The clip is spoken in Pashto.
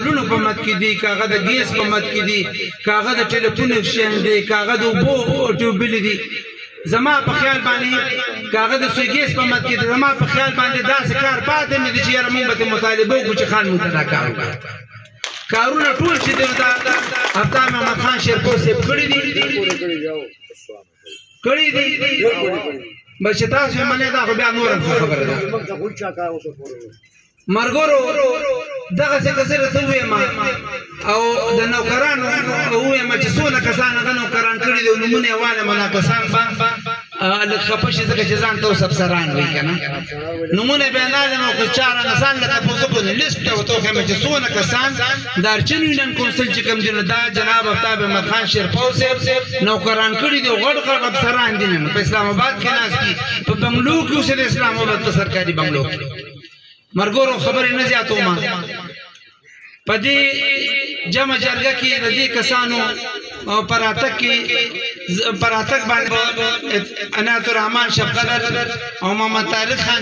لونو په مت کې دي، کاغه د ګیس په مت کې دي، کاغه د ټلیفون ایکسچینج دی، کاغه د اوبو ټیوبل دي. زما په خیال باندې کاغه د سویګیس په مت کې دي. زما په خیال باندې داسې کار پاتې نه دي چې یاره موږ به مطالبه وکړو چې خان موږ ته دا کار وکړي. کارونه ټول چې دی دا افتا محمد خان شیرپور صاحب کړي دي بس چې تاسو یې منئ دا خو بیا نور هم خبره ده. مرګورو دغسې که زه درته ووایم او د نوکرانو ووایم چې څونه کسان هغه نوکران کړي دي او نومونه یې وایم دا کسان به لږ خفه شي ځکه چې ځان ته اوس افسران وایي که نه نومونه یې بیا نالم او که چا رانه ځان لکه پوزه په لیسټ ته ورته وښیم چې څونه کسان د ارچن یونین کونسل چې کوم دي نو دا جناب آفتاب احمد خان شیرپور صاحب نوکران کړي دي او غټ غټ افسران دي نن په اسلام آباد کې ناست دي په بنګلو کې اوسېدي اسلام آباد په سرکاري بنګلو کې. مرګورو خبرې نه زیاتوم په دې جمع جرګه کې د دې کسانو پر اتک باندې عنایت الرحمن شفقت او محمد طارق خان